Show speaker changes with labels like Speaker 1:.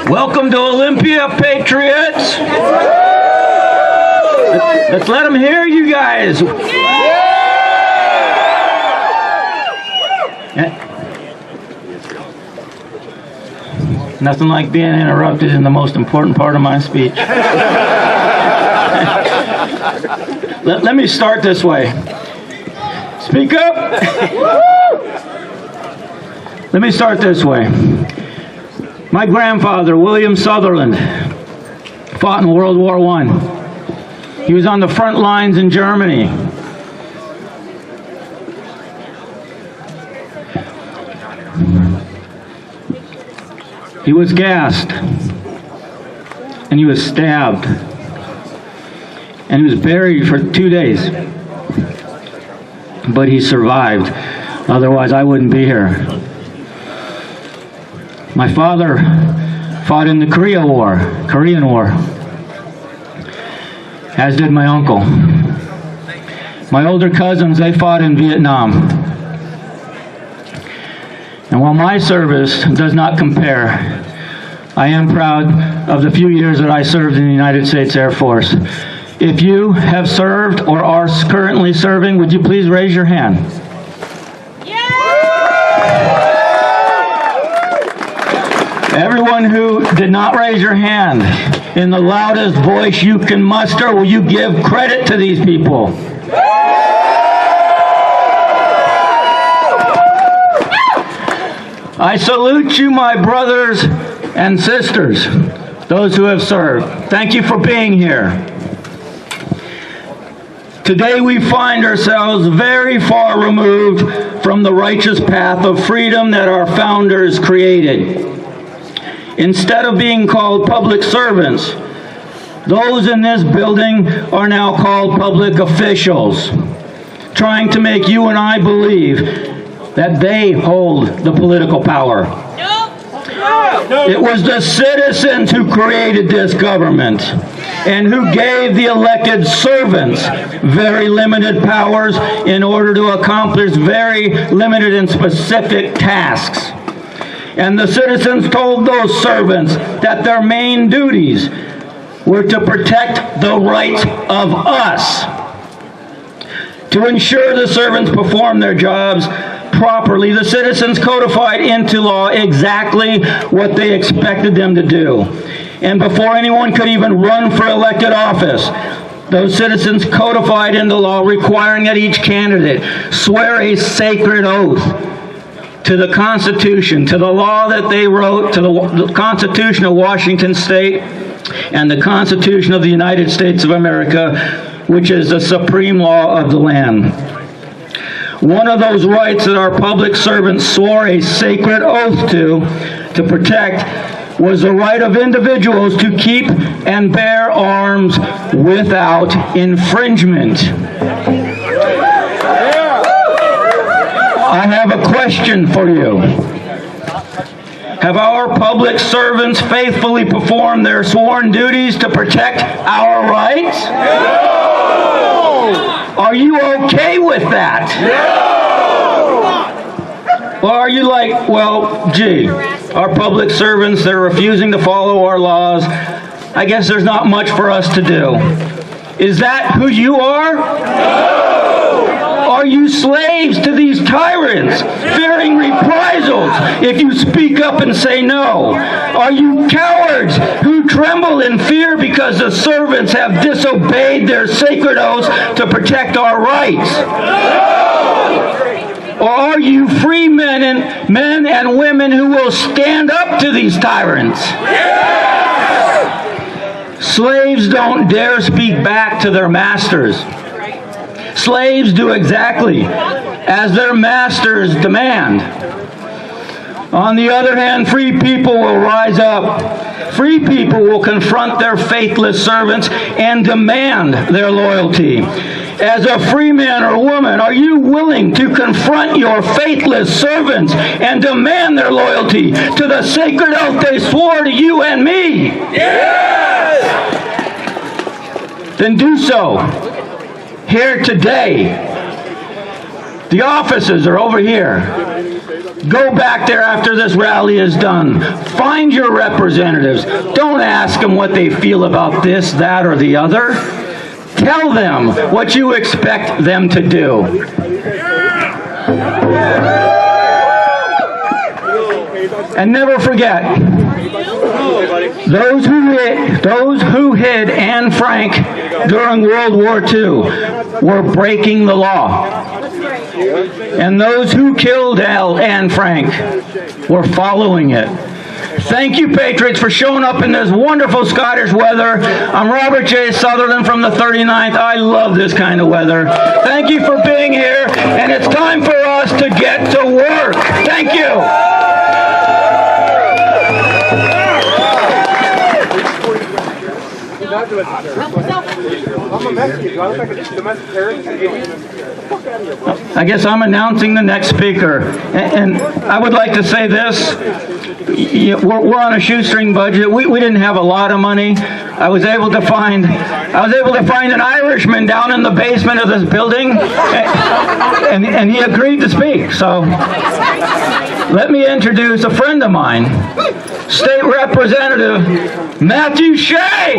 Speaker 1: Welcome to Olympia, Patriots. Let's let them hear you guys. Nothing like being interrupted in the most important part of my speech. Let me start this way. Speak up. Let me start this way. My grandfather, William Sutherland, fought in World War I. He was on the front lines in Germany. He was gassed, and he was stabbed, and he was buried for 2 days. But he survived. Otherwise, I wouldn't be here. My father fought in the Korean War, as did my uncle. My older cousins, they fought in Vietnam. And while my service does not compare, I am proud of the few years that I served in the United States Air Force. If you have served or are currently serving, would you please raise your hand? Everyone who did not raise your hand, in the loudest voice you can muster, will you give credit to these people? I salute you, my brothers and sisters, those who have served. Thank you for being here. Today we find ourselves very far removed from the righteous path of freedom that our founders created. Instead of being called public servants, those in this building are now called public officials, trying to make you and I believe that they hold the political power. It was the citizens who created this government and who gave the elected servants very limited powers in order to accomplish very limited and specific tasks. And the citizens told those servants that their main duties were to protect the rights of us, to ensure the servants perform their jobs properly. The citizens codified into law exactly what they expected them to do. And before anyone could even run for elected office, those citizens codified into law requiring that each candidate swear a sacred oath to the Constitution, to the law that they wrote, to the Constitution of Washington State, and the Constitution of the United States of America, which is the supreme law of the land. One of those rights that our public servants swore a sacred oath to protect was the right of individuals to keep and bear arms without infringement. I have a question for you. Have our public servants faithfully performed their sworn duties to protect our rights? No! Are you okay with that? No! Or are you like, well, gee, our public servants, they're refusing to follow our laws. I guess there's not much for us to do. Is that who you are? No! Are you slaves to these tyrants, fearing reprisals if you speak up and say no? Are you cowards who tremble in fear because the servants have disobeyed their sacred oaths to protect our rights? Or are you free men and women who will stand up to these tyrants? Slaves don't dare speak back to their masters. Slaves do exactly as their masters demand. On the other hand, free people will rise up. Free people will confront their faithless servants and demand their loyalty. As a free man or woman, are you willing to confront your faithless servants and demand their loyalty to the sacred oath they swore to you and me? Yes! Then do so. Here today. The offices are over here. Go back there after this rally is done. Find your representatives. Don't ask them what they feel about this, that, or the other. Tell them what you expect them to do. And never forget, those who hid Anne Frank during World War II were breaking the law. And those who killed Anne Frank were following it. Thank you, Patriots, for showing up in this wonderful Scottish weather. I'm Robert J. Sutherland from the 39th. I love this kind of weather. Thank you for being here, and it's time for us to get to work. Thank you. I guess I'm announcing the next speaker, and I would like to say this. We're on a shoestring budget. We didn't have a lot of money. I was able to find an Irishman down in the basement of this building, and he agreed to speak. So let me introduce a friend of mine, State Representative Matthew Shea.